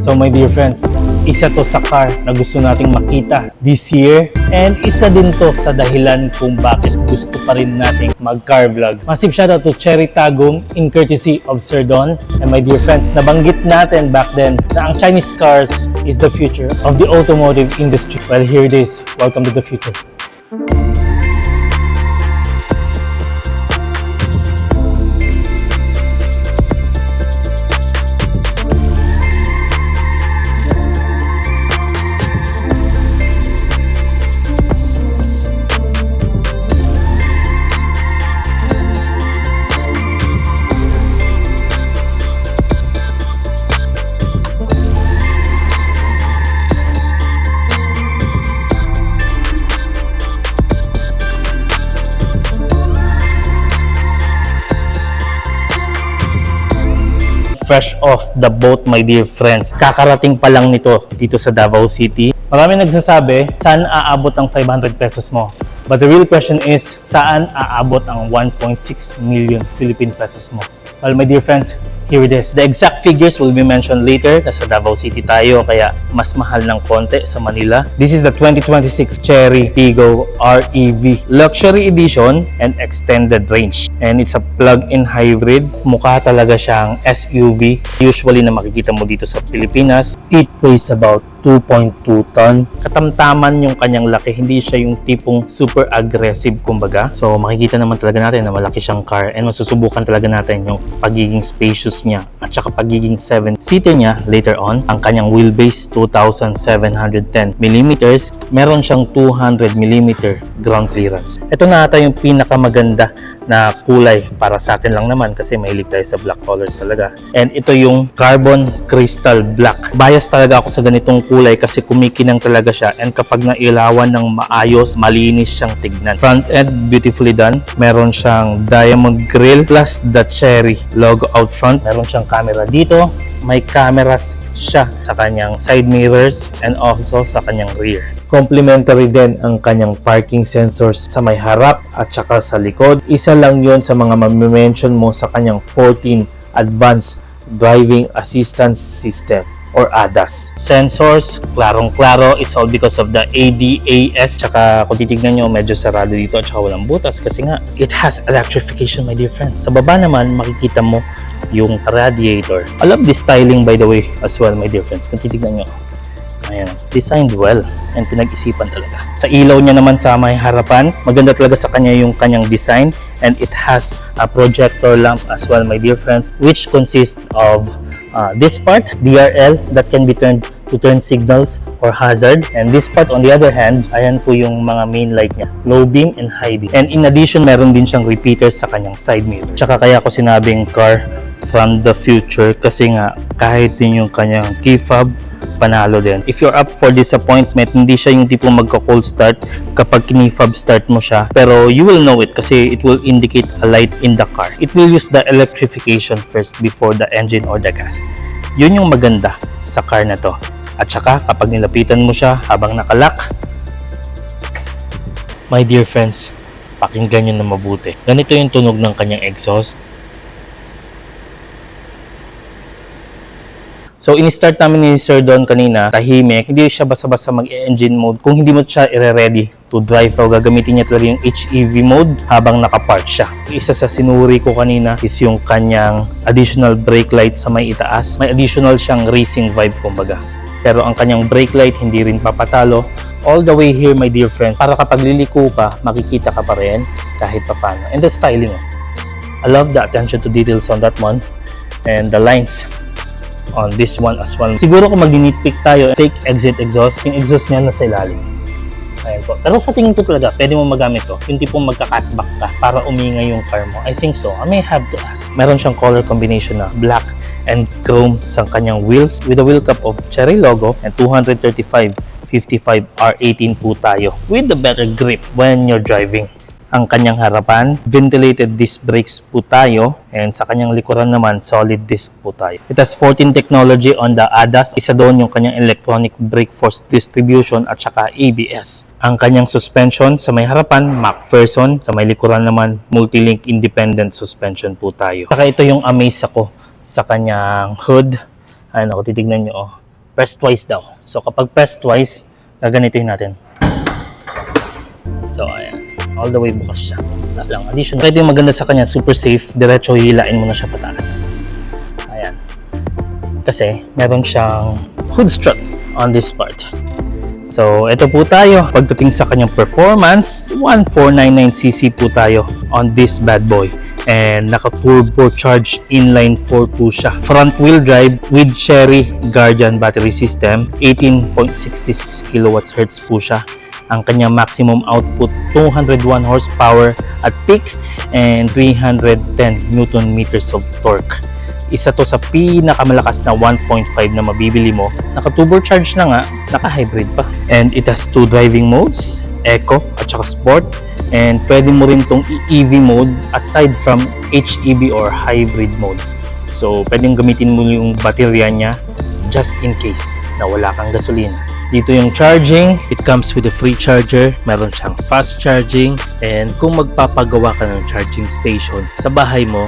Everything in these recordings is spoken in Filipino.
So my dear friends, isa to sa car na gusto nating makita this year and isa din to sa dahilan kung bakit gusto pa rin nating mag-car vlog. Massive shoutout to Cherry Tagum in courtesy of Sir Don. And my dear friends, nabanggit natin back then na ang Chinese cars is the future of the automotive industry. Well, here it is. Welcome to the future. Fresh off the boat, my dear friends. Kakarating pa lang nito dito sa Davao City. Marami nagsasabi, saan aabot ang 500 pesos mo? But the real question is, saan aabot ang 1.6 million Philippine pesos mo? Well, my dear friends, here it is. The exact figures will be mentioned later. Nasa Davao City tayo, kaya mas mahal ng konti sa Manila. This is the 2026 Cherry Tiggo REV Luxury Edition and Extended Range. And it's a plug-in hybrid. Mukha talaga siyang SUV. Usually na makikita mo dito sa Pilipinas. It weighs about 2.2 ton. Katamtaman yung kanyang laki. Hindi siya yung tipong super aggressive, kumbaga. So, makikita naman talaga natin na malaki siyang car and masusubukan talaga natin yung pagiging spacious niya at saka pagiging 7-seater niya later on. Ang kanyang wheelbase, 2,710mm. Meron siyang 200mm ground clearance. Ito na ata yung pinakamaganda na kulay para sa akin lang naman kasi mahilig tayo sa black colors talaga. And ito yung carbon crystal black. Bias talaga ako sa ganitong kulay kasi kumikinang talaga siya and kapag nailawan ng maayos, malinis siyang tignan. Front end, beautifully done. Meron siyang diamond grille plus the Cherry logo out front. Meron siyang camera dito. May cameras siya sa kanyang side mirrors and also sa kanyang rear. Complementary din ang kanyang parking sensors sa may harap at saka sa likod. Isa lang yon sa mga ma-mention mo sa kanyang 14 Advanced Driving Assistance System or ADAS. Sensors, klarong-klaro. It's all because of the ADAS. Tsaka kung titignan nyo, medyo sarado dito at saka walang butas kasi nga, it has electrification, my dear friends. Sa baba naman, makikita mo yung radiator. I love this styling, by the way, as well, my dear friends. Kung titignan nyo, ayan, designed well and pinag-isipan talaga. Sa ilaw niya naman sa may harapan, maganda talaga sa kanya yung kanyang design and it has a projector lamp as well, my dear friends, which consists of this part, DRL, that can be turned to turn signals or hazard. And this part, on the other hand, ayan po yung mga main light niya, low beam and high beam. And in addition, meron din siyang repeaters sa kanyang side mirror. Tsaka kaya ko sinabing car from the future kasi nga kahit din yung kanyang key fob, panalo din. If you're up for disappointment, hindi siya yung tipong magka-cold start kapag kini-fob start mo siya. Pero you will know it kasi it will indicate a light in the car. It will use the electrification first before the engine or the gas. Yun yung maganda sa car na to. At saka kapag nilapitan mo siya habang nakalock, my dear friends, pakinggan nyo na mabuti. Ganito yung tunog ng kanyang exhaust. So, in-start namin ni Sir Don kanina, tahimik, hindi siya basta-basta mag-engine mode kung hindi mo siya i-ready to drive. So, gagamitin niya talaga yung HEV mode habang nakapark siya. Isa sa sinuri ko kanina is yung kanyang additional brake light sa may itaas. May additional siyang racing vibe, kumbaga. Pero ang kanyang brake light hindi rin papatalo. All the way here, my dear friends, para kapag liliko ka, makikita ka pa rin kahit papano. And the styling, I love the attention to details on that one. And the lines on this one as well. Siguro kung mag-nitpick tayo, take exit exhaust, yung exhaust niya nasa ilalim. Ayan po. Pero sa tingin ko talaga, pwede mo magamit to. Yung tipong magka-cutback ka para umingay yung car mo. I think so. I may have to ask. Meron siyang color combination na black and chrome sa kanyang wheels with a wheel cup of Cherry logo and 235/55 R18 po tayo with the better grip when you're driving. Ang kanyang harapan, ventilated disc brakes po tayo, and sa kanyang likuran naman, solid disc po tayo. It has 14 technology on the ADAS. Isa doon yung kanyang electronic brake force distribution at saka ABS. Ang kanyang suspension sa may harapan, McPherson. Sa may likuran naman, multi-link independent suspension po tayo. Saka ito yung amaze ako sa kanyang hood. Ayun ako, titignan nyo, oh. Press twice daw. So kapag press twice, gaganituhin natin. So ayan, all the way bukas siya. Wala lang, additional. Ito yung maganda sa kanya, super safe. Diretso hilain mo na siya pataas. Ayan. Kasi meron siyang hood strut on this part. So, ito po tayo. Pagdating sa kanyang performance, 1499cc po tayo on this bad boy. And naka-turbocharged inline 4 po siya. Front wheel drive with Chery Guardian battery system. 18.66 kWh po siya. Ang kanyang maximum output, 201 horsepower at peak and 310 Newton meters of torque. Isa to sa pinakamalakas na 1.5 na mabibili mo. Naka-turbocharge na nga, naka-hybrid pa. And it has two driving modes, Eco at saka Sport. And pwede mo rin tong EV mode aside from HEV or hybrid mode. So, pwedeng gamitin mo yung baterya niya just in case na wala kang gasolina. Dito yung charging, it comes with a free charger, meron siyang fast charging, and kung magpapagawa ka ng charging station sa bahay mo,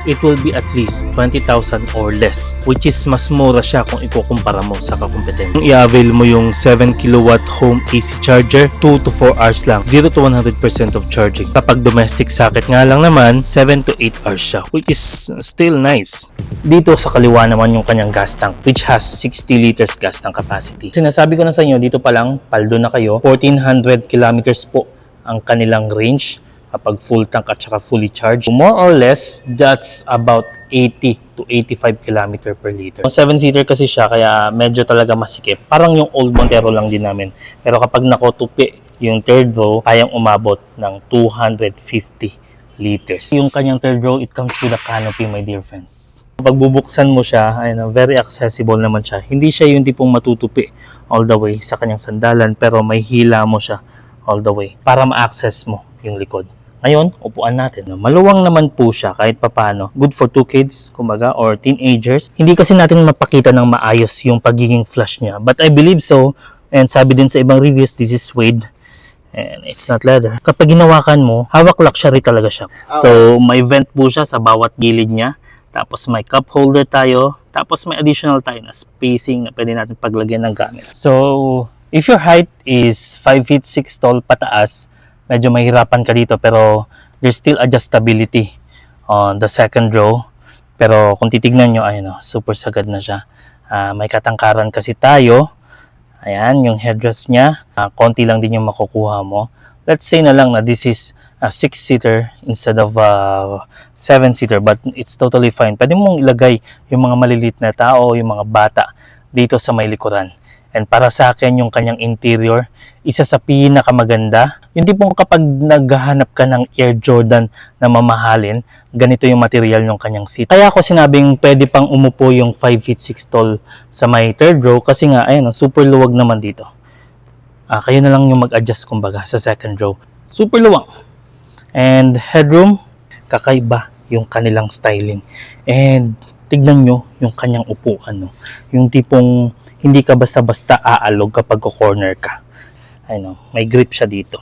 it will be at least 20,000 or less, which is mas mura siya kung ikukumpara mo sa kakumpetensya. I-avail mo yung 7 kW home AC charger, 2 to 4 hours lang, 0 to 100% of charging. Kapag domestic socket nga lang naman, 7 to 8 hours siya, which is still nice. Dito sa kaliwa naman yung kanyang gas tank, which has 60 liters gas tank capacity. Sinasabi ko na sa inyo, dito pa lang, paldo na kayo, 1400 kilometers po ang kanilang range kapag full tank at saka fully charged. More or less, that's about 80 to 85 km per liter. 7-seater kasi siya, kaya medyo talaga masikip. Parang yung old Montero lang din namin. Pero kapag nakotupi yung third row, kayang umabot ng 250 liters. Yung kanyang third row, it comes with a canopy, my dear friends. Pag bubuksan mo siya, ayun, very accessible naman siya. Hindi siya yung tipong matutupi all the way sa kanyang sandalan, pero may hila mo siya all the way para ma-access mo yung likod. Ngayon, upuan natin. Maluwang naman po siya kahit papano. Good for 2 kids, kumbaga, or teenagers. Hindi kasi natin mapakita ng maayos yung pagiging flush niya. But I believe so. And sabi din sa ibang reviews, this is suede. And it's not leather. Kapag ginawakan mo, hawak luxury talaga siya. So, may vent po siya sa bawat gilid niya. Tapos may cup holder tayo. Tapos may additional tayo na spacing na pwede natin paglagyan ng gamit. So, if your height is 5 feet 6 tall pataas, medyo mahirapan ka dito, pero there's still adjustability on the second row. Pero kung titignan nyo, ayun, super sagad na siya. May katangkaran kasi tayo. Ayan, yung headrest niya. Konti lang din yung makukuha mo. Let's say na lang na this is a 6-seater instead of a 7-seater, but it's totally fine. Pwede mong ilagay yung mga maliliit na tao, yung mga bata dito sa may likuran. And para sa akin, yung kanyang interior, isa sa pinakamaganda. Yung tipong kapag naghahanap ka ng Air Jordan na mamahalin, ganito yung material ng kanyang seat. Kaya ako sinabing pwede pang umupo yung 5 feet 6 tall sa may third row kasi nga, ayun, super luwag naman dito. Kayo na lang yung mag-adjust kumbaga sa second row. Super luwag. And headroom, kakaiba yung kanilang styling. And tignan nyo yung kanyang upuan. No? Yung tipong hindi ka basta-basta aalog kapag corner ka. Ayun, may grip siya dito.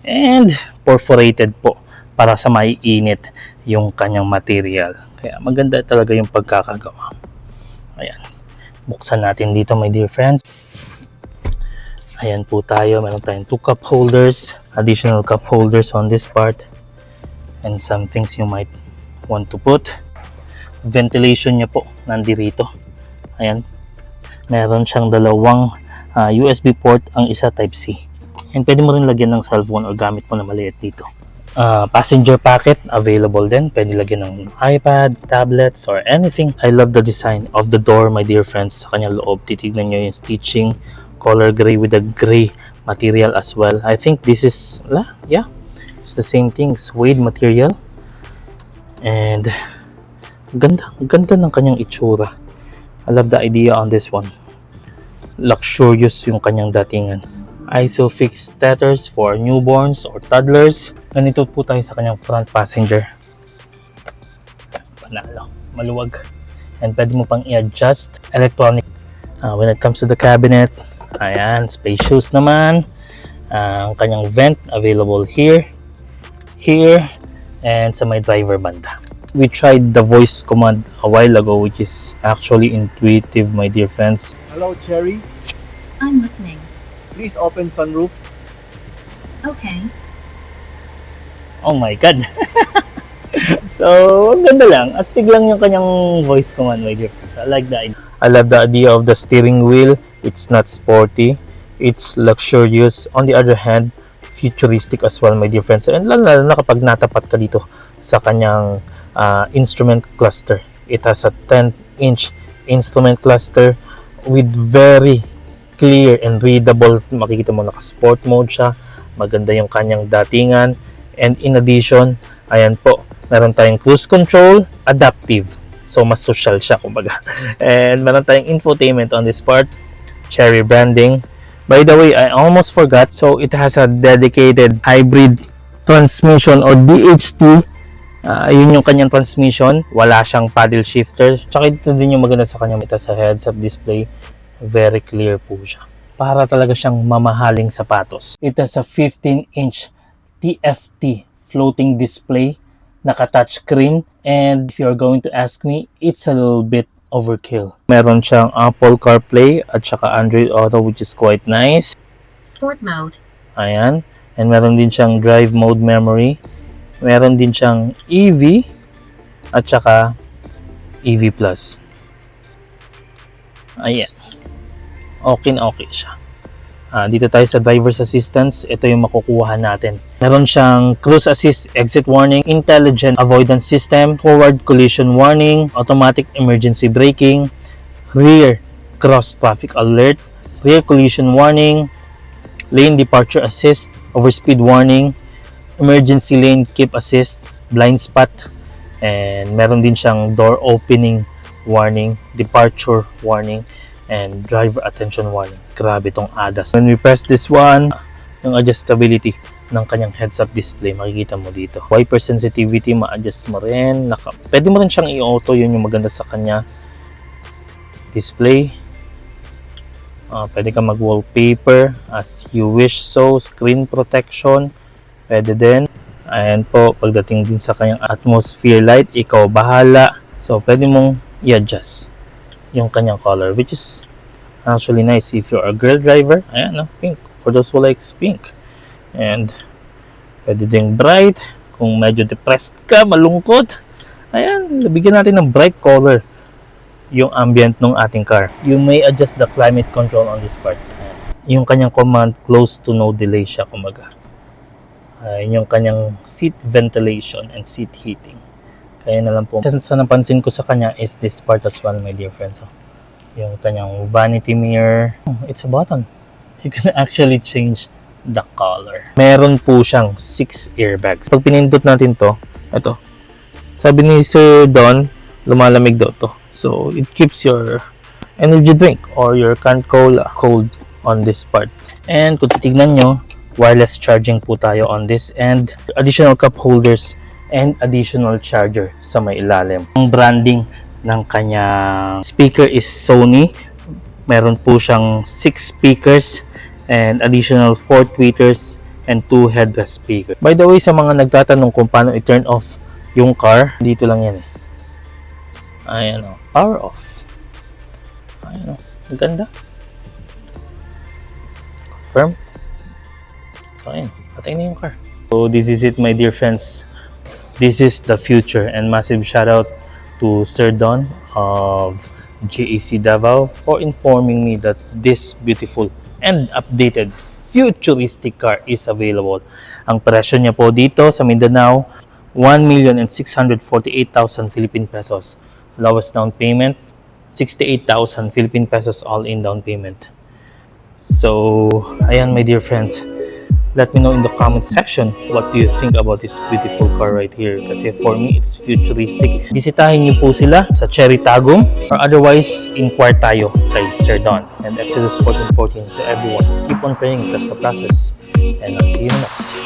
And perforated po para sa maiinit yung kanyang material. Kaya maganda talaga yung pagkakagawa. Ayan. Buksan natin dito, my dear friends. Ayan po tayo. Meron tayong 2 cup holders. Additional cup holders on this part. And some things you might want to put. Ventilation niya po nandirito. Ayan. Meron siyang dalawang USB port, ang isa Type-C. And pwede mo rin lagyan ng cellphone or gamit mo na maliit dito. Passenger pocket, available din. Pwede lagyan ng iPad, tablets, or anything. I love the design of the door, my dear friends. Sa kanyang loob, titignan nyo yung stitching. Color gray with a gray material as well. I think this is, yeah, it's the same thing. Suede material. And ganda ng kanyang itsura. I love the idea on this one. Luxurious yung kanyang datingan. Isofix tethers for newborns or toddlers. Ganito po tayo sa kanyang front passenger. Panalo. Maluwag. And pwede mo pang i-adjust. Electronic. When it comes to the cabinet, ayan, spacious naman. Ang kanyang vent available here, and sa may driver banda. We tried the voice command a while ago, which is actually intuitive, my dear friends. Hello, Cherry. I'm listening. Please open sunroof. Okay. Oh my God! So, ang ganda lang. Astig lang yung kanyang voice command, my dear friends. I like the idea. I love the idea of the steering wheel. It's not sporty. It's luxurious. On the other hand, futuristic as well, my dear friends. And lalo na kapag natapat ka dito sa kanyang instrument cluster. It has a 10-inch instrument cluster with very clear and readable. Makikita mo naka-sport mode siya. Maganda yung kanyang datingan. And in addition, ayan po, meron tayong cruise control, adaptive. So, mas social siya, kumbaga. And meron tayong infotainment on this part. Cherry branding. By the way, I almost forgot. So, it has a dedicated hybrid transmission or DHT. Yun yung kanyang transmission. Wala siyang paddle shifter. Tsaka ito din yung maganda sa kanya. Ito sa heads-up display. Very clear po siya. Para talaga siyang mamahaling sapatos. It has a 15-inch TFT floating display. Naka-touchscreen. And if you're going to ask me, it's a little bit overkill. Meron siyang Apple CarPlay at saka Android Auto, which is quite nice. Sport mode. Ayan. And meron din siyang drive mode memory. Meron din siyang EV at saka EV Plus. Ayan. Okay siya. Dito tayo sa driver's assistance. Ito yung makukuha natin. Meron siyang cruise assist, exit warning, intelligent avoidance system, forward collision warning, automatic emergency braking, rear cross traffic alert, rear collision warning, lane departure assist, overspeed warning, emergency lane keep assist, blind spot, and meron din siyang door opening warning, departure warning, and driver attention warning. Grabe tong ADAS. When we press this one, yung adjustability ng kanyang heads-up display, makikita mo dito. Wiper sensitivity, ma-adjust mo rin. Pwede mo rin siyang i-auto, yun yung maganda sa kanya. Display. Pwede ka mag-wallpaper as you wish. So, screen protection, pwede din. Ayan po, pagdating din sa kanyang atmosphere light, ikaw bahala. So, pwede mong i-adjust yung kanyang color, which is actually nice if you're a girl driver. Ayan, no? Pink. For those who likes pink. And pwede ding bright. Kung medyo depressed ka, malungkot, ayan, nabigyan natin ng bright color yung ambient ng ating car. You may adjust the climate control on this part. Ayan. Yung kanyang command, close to no delay siya, kumaga. Yung kanyang seat ventilation and seat heating. Kaya na lang po. Sa napansin ko sa kanya is this part as well, my dear friends. So, yung kanyang vanity mirror. It's a button. You can actually change the color. Meron po siyang 6 airbags. Pag pinindot natin to, ito. Sabi ni Sir Don, lumalamig daw to. So, it keeps your energy drink or your canned cola cold on this part. And kung titignan nyo, wireless charging po tayo on this. And additional cup holders and additional charger sa may ilalim. Ang branding ng kanyang speaker is Sony. Meron po siyang 6 speakers and additional 4 tweeters and 2 headrest speakers. By the way, sa mga nagtatanong kung paano i-turn off yung car, dito lang yan eh. Ayan o, power off. Ayan o, ganda. Confirm. So ayan, patay na yung car. So this is it, my dear friends. This is the future, and massive shout out to Sir Don of JAC Davao for informing me that this beautiful and updated futuristic car is available. Ang presyo niya po dito sa Mindanao, 1,648,000 Philippine pesos. Lowest down payment, 68,000 Philippine pesos all-in down payment. So, ayan my dear friends. Let me know in the comment section what do you think about this beautiful car right here. Kasi for me, it's futuristic. Bisitahin niyo po sila sa Cherry Tagum or otherwise, inquire tayo kay Sir Don. And Exodus 14:14 to everyone. Keep on praying, trust the process. And I'll see you next.